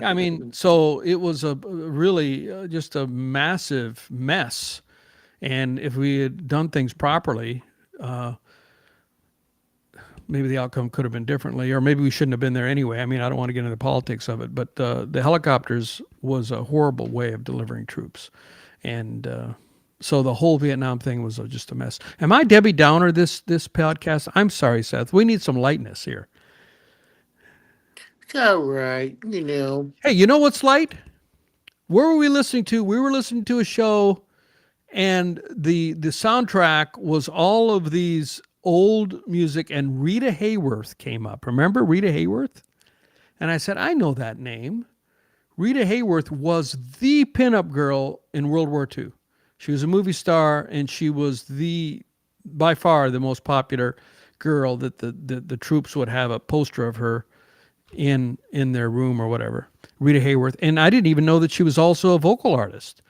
I mean, so it was a really just a massive mess. And if we had done things properly, maybe the outcome could have been differently, or maybe we shouldn't have been there anyway. I mean, I don't want to get into the politics of it, but the helicopters was a horrible way of delivering troops. And so the whole Vietnam thing was just a mess. Am I Debbie Downer this podcast? I'm sorry, Seth. We need some lightness here. All right, you know. Hey, you know what's light? Where were we listening to? We were listening to a show, and the soundtrack was all of these old music, and Rita Hayworth came up. Remember Rita Hayworth? And I said, I know that name. Rita Hayworth was the pinup girl in World War II. She was a movie star, and she was by far the most popular girl that the troops would have a poster of her in their room or whatever. Rita Hayworth. And I didn't even know that she was also a vocal artist.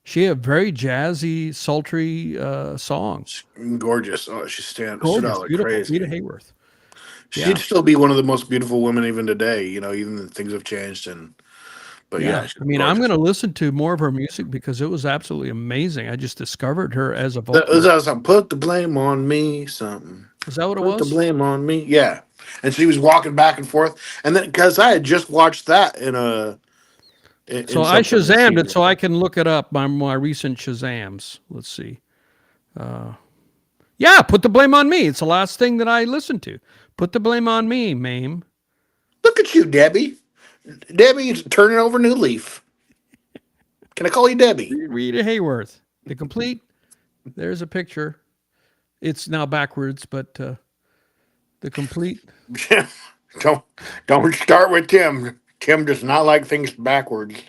She had very jazzy, sultry songs. Gorgeous. Oh, she stood out like Beautiful. crazy. Rita Hayworth. She'd still be one of the most beautiful women even today. Even though things have changed. But yeah, I mean, I'm going to listen to more of her music because it was absolutely amazing. I just discovered her as a vocalist. That was something. Put the blame on me. Something. Is that what it was? Put the blame on me. Yeah. And she was walking back and forth, and then because I had just watched that in a. So I Shazammed it so I can look it up by my recent Shazams. Let's see. Yeah, Put the Blame on Me. It's the last thing that I listened to. Put the Blame on Me, Mame. Look at you, Debbie. Debbie's turning over a new leaf. Can I call you Debbie? Rita Hayworth. The complete. There's a picture. It's now backwards, but the complete. Don't start with Tim. Tim does not like things backwards.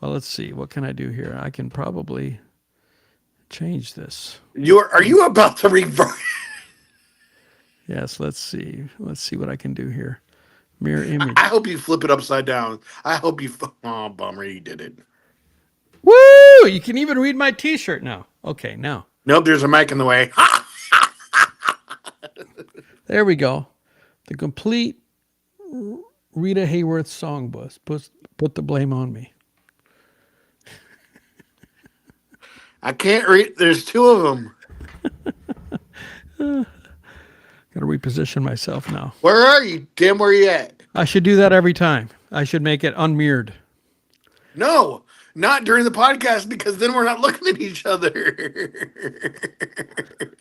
Well, let's see. What can I do here? I can probably change this. Are you about to revert? Yes, let's see. Let's see what I can do here. Mirror image. I hope you flip it upside down. I hope you. Oh, bummer, you did it. Woo! You can even read my T-shirt now. Okay, now. Nope, there's a mic in the way. There we go. The complete Rita Hayworth song bus. Put the Blame on Me. I can't read. There's two of them. Got to reposition myself now. Where are you, Tim? Where are you at? I should do that every time. I should make it unmirrored. No, not during the podcast because then we're not looking at each other.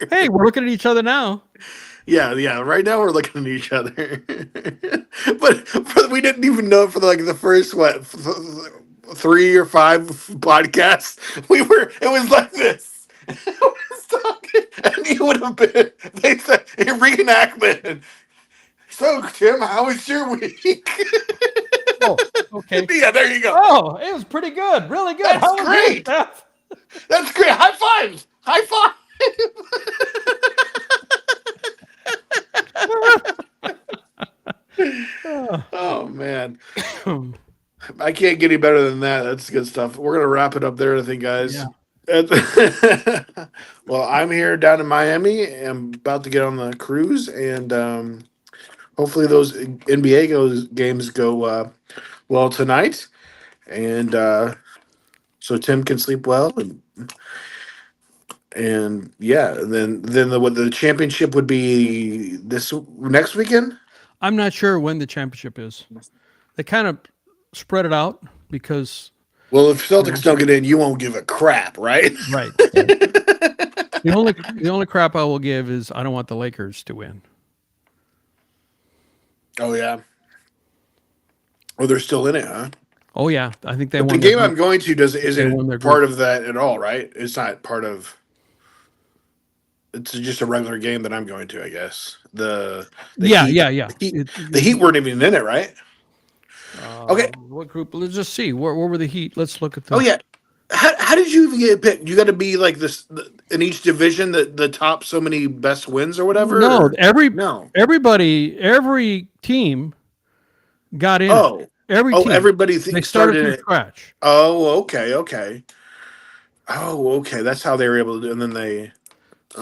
Hey, we're looking at each other now. Yeah. Right now we're looking at each other. but we didn't even know for the first 3 or 5 podcasts. It was like this. And you would have been. They said a reenactment. So Tim, how was your week? Oh, okay. Yeah, there you go. Oh, it was pretty good. Really good. That's great. That's great. High five. High five. Oh man. I can't get any better than that. That's good stuff. We're gonna wrap it up there, I think, guys. Yeah. Well, I'm here down in Miami. I'm about to get on the cruise, and hopefully those NBA games go well tonight, and so Tim can sleep well, and yeah, then the championship would be this next weekend. I'm not sure when the championship is. They kind of spread it out because Well, if You Celtics know? don't get in, you won't give a crap, right? Right. Right. The only crap I will give is I don't want the Lakers to win. Oh yeah. Oh, they're still in it, huh? Oh yeah, I think they But the won their game I'm group. going to I think they won their isn't group. part of that at all, right? It's not part of. It's just a regular game that I'm going to, I guess. The Yeah, Heat, yeah, yeah. the Heat weren't even in it, right? Okay. What group? Let's just see. Where were the Heat? Let's look at Oh the. yeah. How did you even get picked? You got to be like this in each division, the top so many best wins or whatever. No, Or? No. every team got in it. Oh. Every Oh, team. everybody They started started from it. scratch. Oh, okay, okay. Oh, okay. That's how they were able to do. And then they.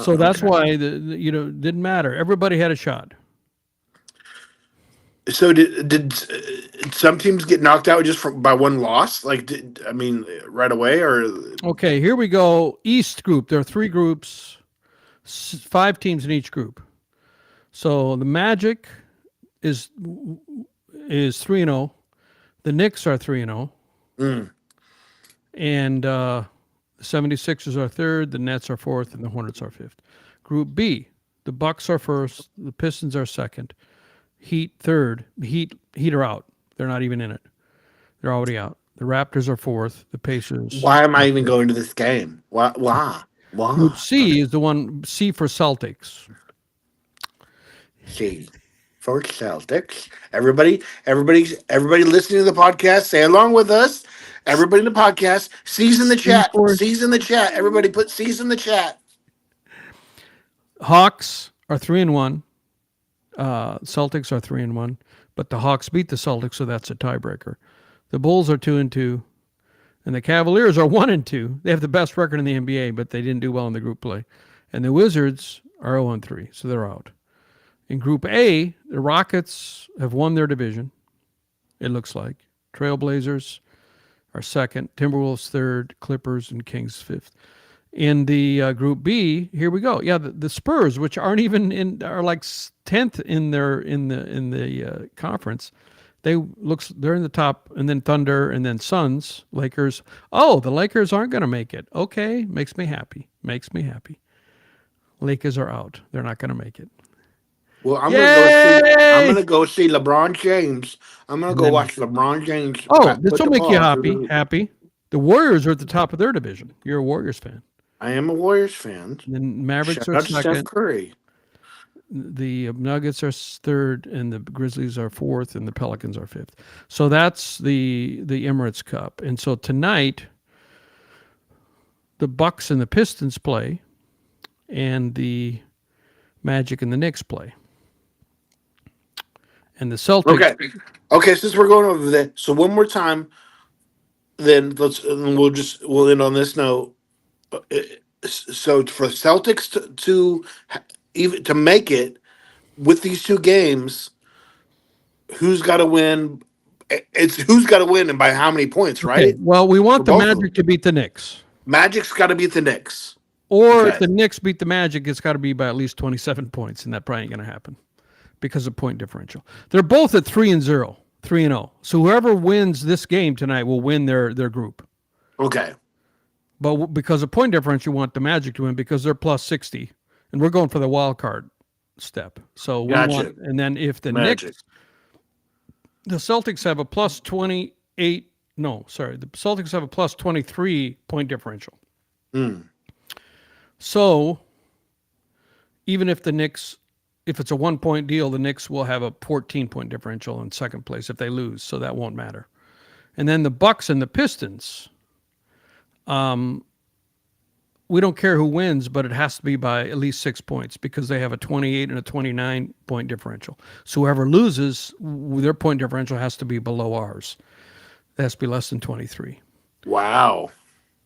So that's Okay. why didn't matter. Everybody had a shot. So did some teams get knocked out just by one loss? Like, I mean, right away or? Okay, here we go. East group. There are three groups, 5 teams in each group. So the Magic is 3-0. The Knicks are 3-0. Mm. And the 76ers are third, the Nets are fourth, and the Hornets are fifth. Group B, the Bucks are first, the Pistons are second, Heat third. The Heat are out. They're not even in it. They're already out. The Raptors are fourth. The Pacers. Why am I even going to this game? Why? Why? Group Why? C is the one C for Celtics. See, for Celtics, everybody listening to the podcast, say along with us. Everybody in the podcast, C's in the C chat. for C's in the chat. Everybody put C's in the chat. Hawks are 3-1. Celtics are 3-1, but the Hawks beat the Celtics, so that's a tiebreaker. The Bulls are 2-2, and the Cavaliers are 1-2. They have the best record in the NBA, but they didn't do well in the group play. And the Wizards are 0-3, so they're out. In Group A, the Rockets have won their division. It looks like Trailblazers are second, Timberwolves third, Clippers and Kings fifth. In the Group B, here we go. Yeah, the Spurs, which aren't even in, are like 10th in the conference. They're in the top, and then Thunder, and then Suns, Lakers. Oh, the Lakers aren't going to make it. Okay, makes me happy. Lakers are out. They're not going to make it. Well, I'm Yay! gonna go see LeBron James. I'm gonna And go then, watch LeBron James. this Put will the make you ball through happy. the. Happy. The Warriors are at the top of their division. You're a Warriors fan. I am a Warriors fan. And then Mavericks Shout are out to Steph second. Curry. The Nuggets are third, and the Grizzlies are fourth, and the Pelicans are fifth. So that's the Emirates Cup. And so tonight, the Bucks and the Pistons play, and the Magic and the Knicks play. And the Celtics. Okay. Since we're going over that, so one more time, then we'll end on this note. So for Celtics even to make it with these two games, who's got to win? It's who's got to win and by how many points, Okay. right? Well, we For want the both of them. Magic to beat the Knicks. Magic's got to beat the Knicks. Or if Okay. the Knicks beat the Magic, it's got to be by at least 27 points, and that probably ain't going to happen because of point differential. They're both at 3-0, 3-0. So whoever wins this game tonight will win their group. Okay. But because of point differential, you want the Magic to win because they're plus 60, and we're going for the wild card step. So we Gotcha. and then if the Magic. Knicks, the Celtics have a plus 28. No, sorry, the Celtics have a plus 23 point differential. Mm. So even if the Knicks, if it's a 1 point deal, the Knicks will have a 14 point differential in second place if they lose. So that won't matter. And then the Bucks and the Pistons, we don't care who wins, but it has to be by at least 6 points because they have a 28 and a 29 point differential. So whoever loses, their point differential has to be below ours. It has to be less than 23. Wow.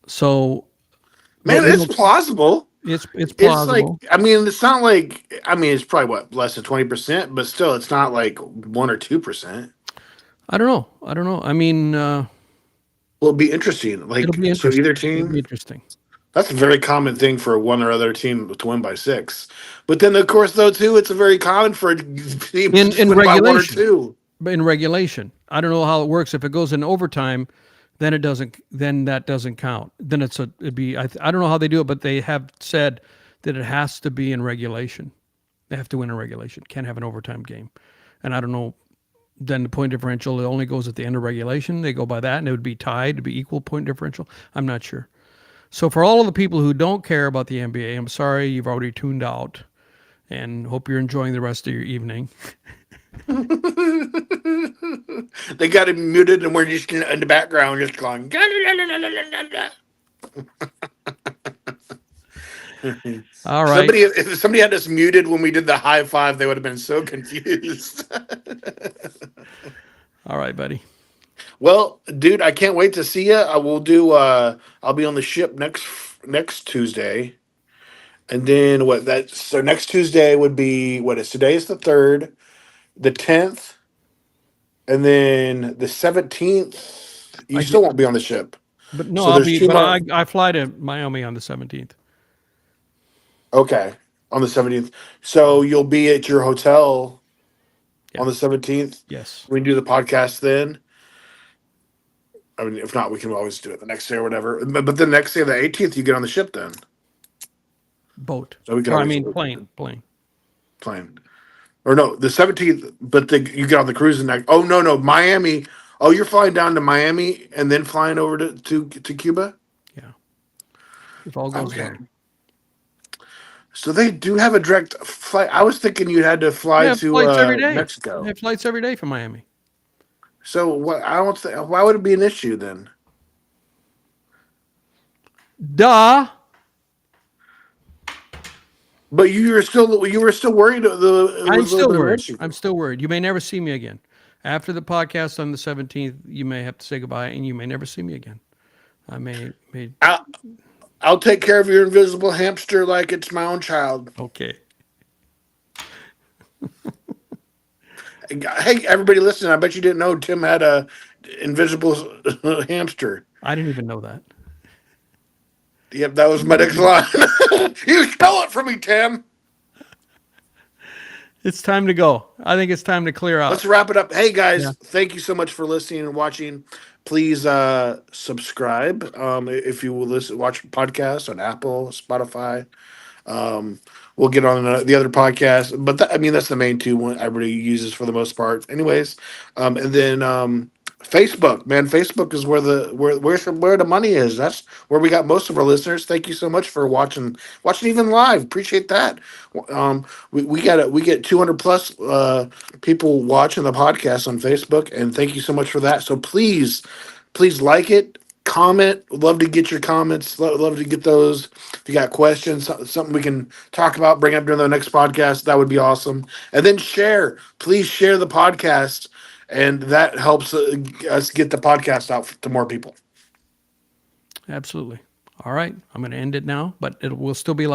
So, Man, it's plausible. It's It's plausible. like, I mean, it's not like, I mean, it's probably less than 20%, but still, it's not like 1 or 2%. I don't know. I mean, Well, it'd be interesting. Like, it'll be so interesting. either It'll be team, interesting. that's a very common thing for one or other team to win by 6. But then, of course, though, too, it's a very common for a team to In win by 1 or regulation. 2. But in regulation, I don't know how it works. If it goes in overtime, then it doesn't. Then that doesn't count. Then it'd be. I don't know how they do it, but they have said that it has to be in regulation. They have to win in regulation. Can't have an overtime game. And I don't know. Then the point differential, it only goes at the end of regulation. They go by that, and it would be tied to be equal point differential. I'm not sure. So for all of the people who don't care about the NBA, I'm sorry you've already tuned out, and hope you're enjoying the rest of your evening. They got it muted, and we're just in the background, just going. All right. If somebody had us muted when we did the high five, they would have been so confused. All right, buddy. Well, dude, I can't wait to see you. I will do. I'll be on the ship next Tuesday, and then what? That so next Tuesday would be what is today is the 3rd, the 10th, and then the 17th. You still won't be on the ship, but no, so I'll there's be. two But more. I fly to Miami on the 17th. Okay, on the 17th. So you'll be at your hotel on the 17th. Yes. We can do the podcast then. I mean, if not, we can always do it the next day or whatever. But the next day, the 18th, you get on the ship then. Boat. So we can Or, I always mean, plane. plane. Or no, the 17th, but you get on the cruise the next. Oh, no, Miami. Oh, you're flying down to Miami and then flying over to Cuba? Yeah. If all goes well. So they do have a direct flight. I was thinking you had to fly They have to flights every day. Mexico. They have flights every day from Miami. So what? I don't think. Why would it be an issue then? Duh. But you were still worried. I'm still worried. I'm still worried. You may never see me again. After the podcast on the 17th, you may have to say goodbye, and you may never see me again. I may. I'll take care of your invisible hamster like it's my own child. Okay. Hey, everybody listening, I bet you didn't know Tim had a invisible hamster. I didn't even know that. Yep, that was my next line. You spell it for me, Tim. It's time to go. I think it's time to clear out. Let's wrap it up. Hey, guys, Thank you so much for listening and watching. Please subscribe if you will watch podcasts on Apple, Spotify. We'll get on the other podcast, but that's the main two one everybody uses for the most part. Anyways, and then Facebook, man, Facebook is where the money is. That's where we got most of our listeners. Thank you so much for watching even live. Appreciate that. We get 200 plus people watching the podcast on Facebook, and thank you so much for that. So please like it. Comment. Love to get your comments. Love to get those. If you got questions, something we can talk about, bring up during the next podcast, that would be awesome. And then share. Please share the podcast, and that helps us get the podcast out to more people. Absolutely. All right. I'm going to end it now, but it will still be live.